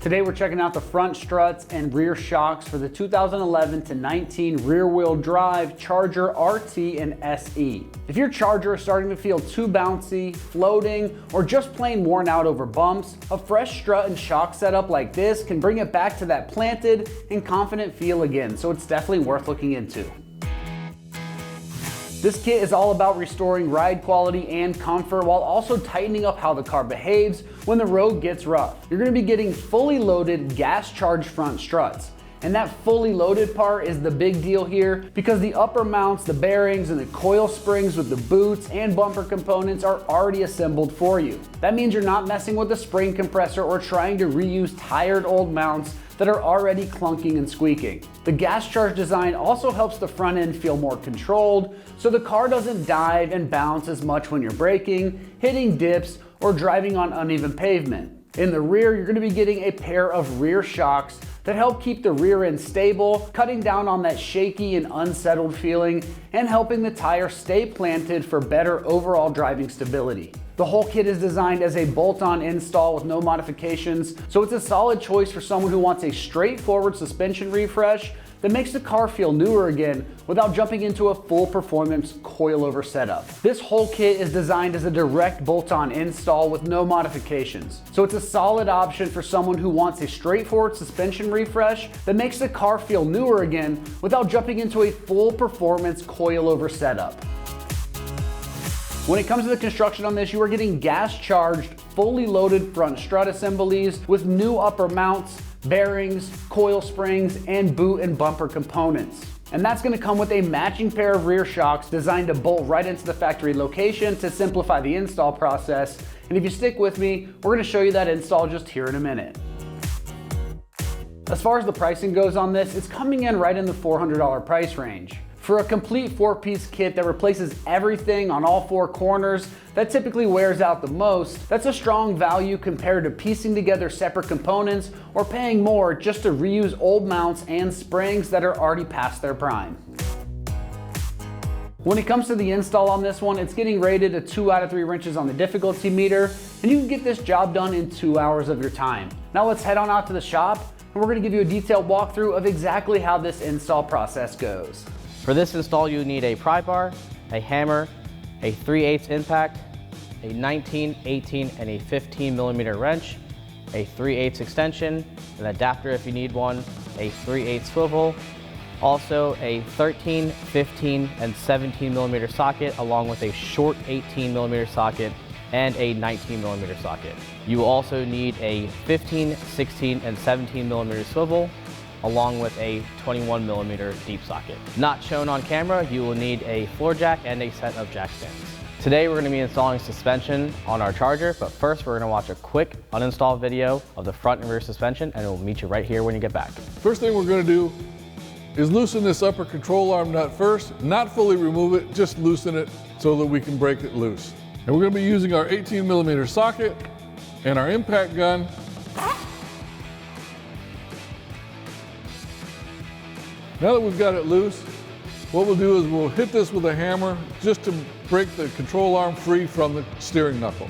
Today we're checking out the front struts and rear shocks for the 2011 to 19 rear-wheel drive Charger RT and SE. If your Charger is starting to feel too bouncy, floating, or just plain worn out over bumps, a fresh strut and shock setup like this can bring it back to that planted and confident feel again, so it's definitely worth looking into. This kit is all about restoring ride quality and comfort while also tightening up how the car behaves when the road gets rough. You're going to be getting fully loaded gas-charged front struts. And that fully loaded part is the big deal here because the upper mounts, the bearings, and the coil springs with the boots and bumper components are already assembled for you. That means you're not messing with the spring compressor or trying to reuse tired old mounts that are already clunking and squeaking. The gas charge design also helps the front end feel more controlled, so the car doesn't dive and bounce as much when you're braking, hitting dips, or driving on uneven pavement. In the rear, you're going to be getting a pair of rear shocks that help keep the rear end stable, cutting down on that shaky and unsettled feeling, and helping the tire stay planted for better overall driving stability. The whole kit is designed as a bolt-on install with no modifications, so it's a solid choice for someone who wants a straightforward suspension refresh that makes the car feel newer again without jumping into a full performance coilover setup. This whole kit is designed as a direct bolt-on install with no modifications, so it's a solid option for someone who wants a straightforward suspension refresh that makes the car feel newer again without jumping into a full performance coilover setup. When it comes to the construction on this, you are getting gas-charged, fully loaded front strut assemblies with new upper mounts, bearings, coil springs, and boot and bumper components. And that's going to come with a matching pair of rear shocks designed to bolt right into the factory location to simplify the install process. And if you stick with me, we're going to show you that install just here in a minute. As far as the pricing goes on this, it's coming in right in the $400 price range. For a complete 4-piece kit that replaces everything on all 4 corners that typically wears out the most, that's a strong value compared to piecing together separate components or paying more just to reuse old mounts and springs that are already past their prime. When it comes to the install on this one, it's getting rated a 2 out of 3 wrenches on the difficulty meter, and you can get this job done in 2 hours of your time. Now let's head on out to the shop, and we're going to give you a detailed walkthrough of exactly how this install process goes. For this install, you need a pry bar, a hammer, a 3/8 impact, a 19, 18, and a 15 millimeter wrench, a 3/8 extension, an adapter if you need one, a 3/8 swivel, also a 13, 15, and 17 millimeter socket, along with a short 18 millimeter socket and a 19 millimeter socket. You will also need a 15, 16, and 17 millimeter swivel, along with a 21 millimeter deep socket. Not shown on camera, you will need a floor jack and a set of jack stands. Today we're going to be installing suspension on our Charger, but first we're going to watch a quick uninstall video of the front and rear suspension, and we'll meet you right here when you get back. First thing we're going to do is loosen this upper control arm nut first, not fully remove it, just loosen it so that we can break it loose. And we're going to be using our 18 millimeter socket and our impact gun. Now that we've got it loose, what we'll do is we'll hit this with a hammer just to break the control arm free from the steering knuckle.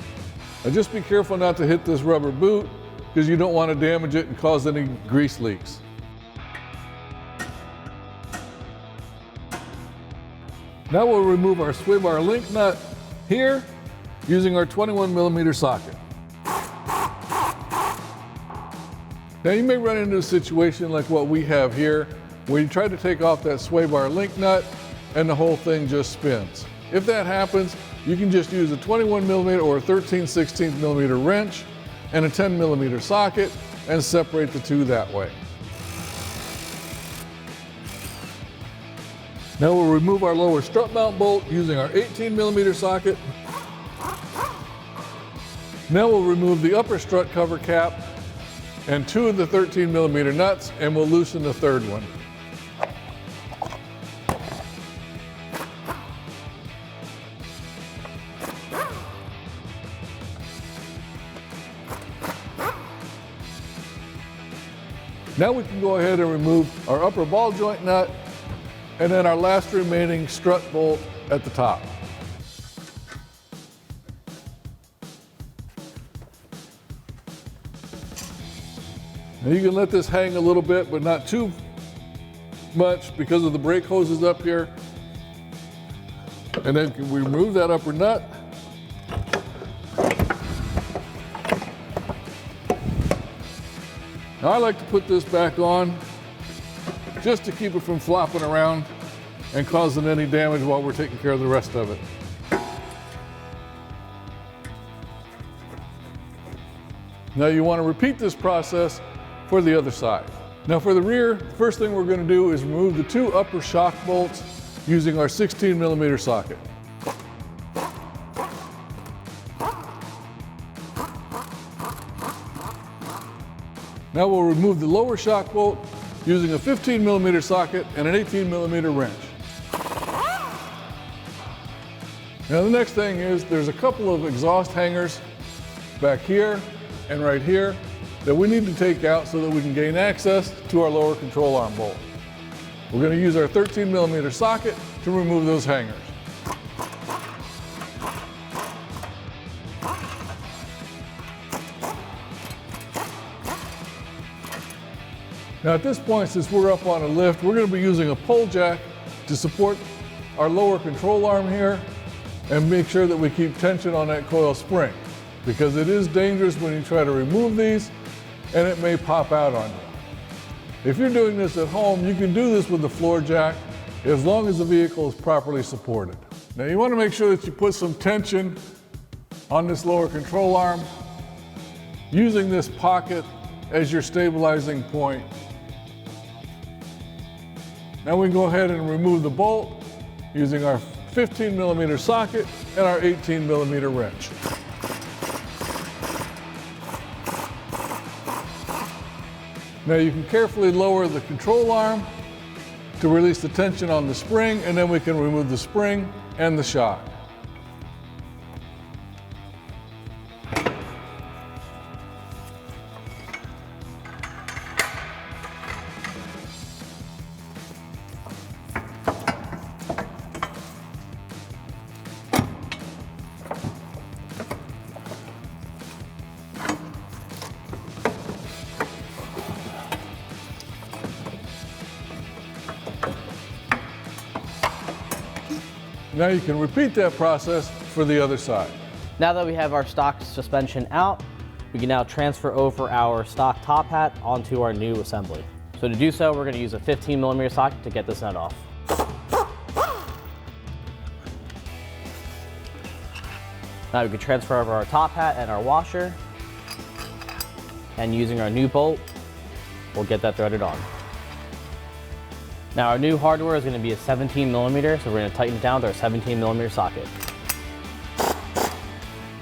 Now just be careful not to hit this rubber boot because you don't want to damage it and cause any grease leaks. Now we'll remove our sway bar link nut here using our 21 millimeter socket. Now you may run into a situation like what we have here, where you try to take off that sway bar link nut and the whole thing just spins. If that happens, you can just use a 21 millimeter or a 13/16 millimeter wrench and a 10 millimeter socket and separate the two that way. Now we'll remove our lower strut mount bolt using our 18 millimeter socket. Now we'll remove the upper strut cover cap and 2 of the 13 millimeter nuts, and we'll loosen the third one. Now we can go ahead and remove our upper ball joint nut and then our last remaining strut bolt at the top. Now you can let this hang a little bit, but not too much because of the brake hoses up here. And then we remove that upper nut. Now I like to put this back on just to keep it from flopping around and causing any damage while we're taking care of the rest of it. Now you want to repeat this process for the other side. Now for the rear, the first thing we're going to do is remove the 2 upper shock bolts using our 16mm socket. Now we'll remove the lower shock bolt using a 15mm socket and an 18mm wrench. Now the next thing is there's a couple of exhaust hangers back here and right here that we need to take out so that we can gain access to our lower control arm bolt. We're going to use our 13mm socket to remove those hangers. Now at this point, since we're up on a lift, we're going to be using a pull jack to support our lower control arm here and make sure that we keep tension on that coil spring, because it is dangerous when you try to remove these and it may pop out on you. If you're doing this at home, you can do this with the floor jack as long as the vehicle is properly supported. Now you want to make sure that you put some tension on this lower control arm using this pocket as your stabilizing point. Now we can go ahead and remove the bolt using our 15mm socket and our 18mm wrench. Now you can carefully lower the control arm to release the tension on the spring, and then we can remove the spring and the shock. Now you can repeat that process for the other side. Now that we have our stock suspension out, we can now transfer over our stock top hat onto our new assembly. So to do so, we're going to use a 15mm socket to get this nut off. Now we can transfer over our top hat and our washer, and using our new bolt, we'll get that threaded on. Now our new hardware is going to be a 17mm, so we're going to tighten it down with our 17mm socket.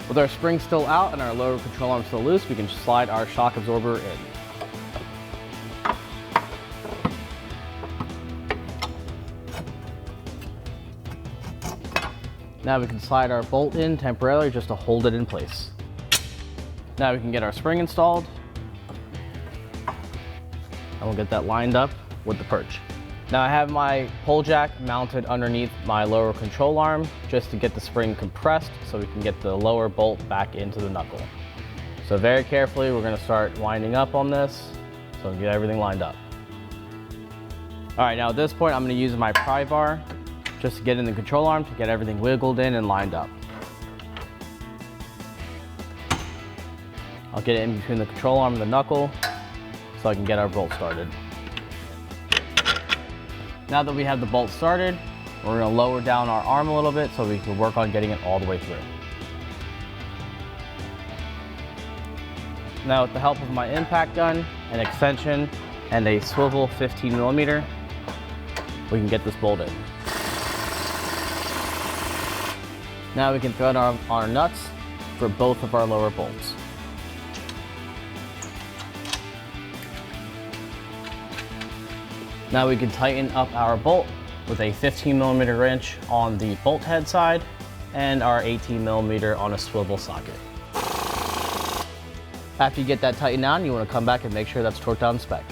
With our spring still out and our lower control arm still loose, we can slide our shock absorber in. Now we can slide our bolt in temporarily just to hold it in place. Now we can get our spring installed, and we'll get that lined up with the perch. Now I have my pull jack mounted underneath my lower control arm just to get the spring compressed so we can get the lower bolt back into the knuckle. So very carefully, we're going to start winding up on this so we can get everything lined up. All right, now at this point, I'm going to use my pry bar just to get in the control arm to get everything wiggled in and lined up. I'll get it in between the control arm and the knuckle so I can get our bolt started. Now that we have the bolt started, we're going to lower down our arm a little bit so we can work on getting it all the way through. Now with the help of my impact gun, an extension, and a swivel 15mm, we can get this bolt in. Now we can thread our nuts for both of our lower bolts. Now we can tighten up our bolt with a 15mm wrench on the bolt head side and our 18mm on a swivel socket. After you get that tightened down, you want to come back and make sure that's torqued down spec.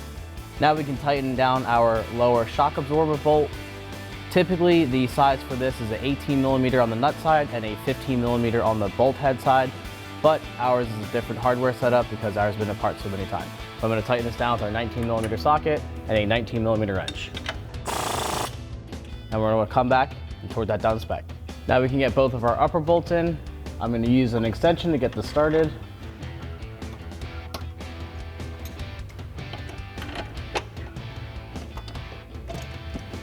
Now we can tighten down our lower shock absorber bolt. Typically the size for this is an 18mm on the nut side and a 15mm on the bolt head side. but ours is a different hardware setup because ours has been apart so many times. So I'm going to tighten this down with our 19mm socket and a 19mm wrench. And we're going to come back and torque that down to spec. Now we can get both of our upper bolts in. I'm going to use an extension to get this started.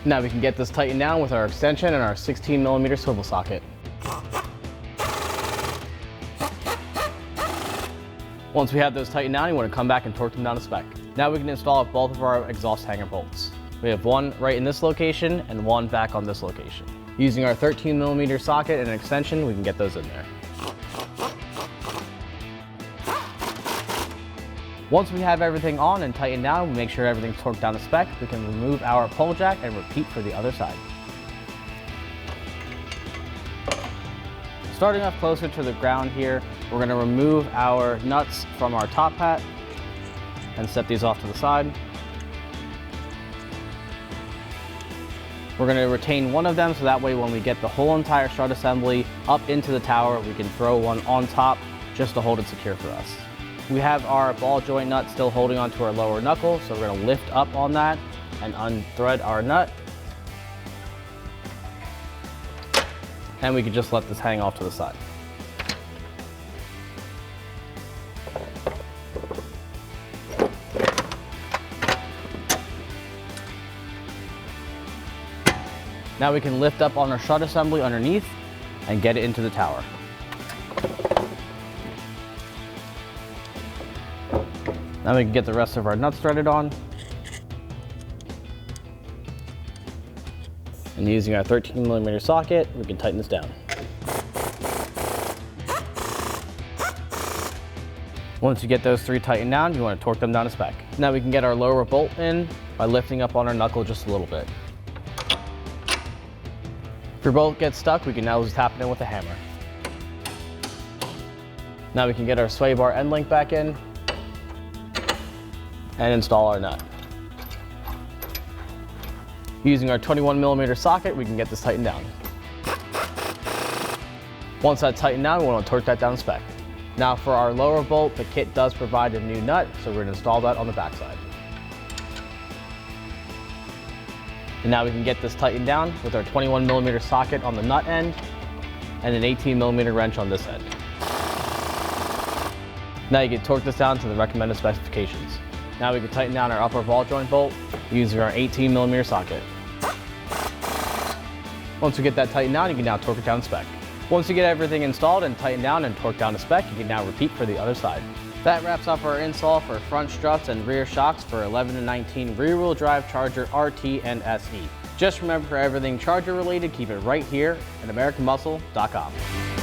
Now we can get this tightened down with our extension and our 16mm swivel socket. Once we have those tightened down, you want to come back and torque them down to spec. Now we can install both of our exhaust hanger bolts. We have one right in this location and one back on this location. Using our 13mm socket and an extension, we can get those in there. Once we have everything on and tightened down, we make sure everything's torqued down to spec. We can remove our pole jack and repeat for the other side. Starting off closer to the ground here, we're going to remove our nuts from our top hat and set these off to the side. We're going to retain one of them so that way when we get the whole entire strut assembly up into the tower, we can throw one on top just to hold it secure for us. We have our ball joint nut still holding onto our lower knuckle, so we're going to lift up on that and unthread our nut. And we can just let this hang off to the side. Now we can lift up on our strut assembly underneath and get it into the tower. Now we can get the rest of our nuts threaded on. And using our 13mm socket, we can tighten this down. Once you get those three tightened down, you want to torque them down to spec. Now we can get our lower bolt in by lifting up on our knuckle just a little bit. If your bolt gets stuck, we can now just tap it in with a hammer. Now we can get our sway bar end link back in and install our nut. Using our 21mm socket, we can get this tightened down. Once that's tightened down, we want to torque that down to spec. Now for our lower bolt, the kit does provide a new nut, so we're going to install that on the back side. And now we can get this tightened down with our 21mm socket on the nut end and an 18mm wrench on this end. Now you can torque this down to the recommended specifications. Now we can tighten down our upper ball joint bolt using our 18mm socket. Once we get that tightened down, you can now torque it down to spec. Once you get everything installed and tightened down and torqued down to spec, you can now repeat for the other side. That wraps up our install for front struts and rear shocks for 11 and 19 rear-wheel drive Charger RT and SE. Just remember, for everything Charger related, keep it right here at AmericanMuscle.com.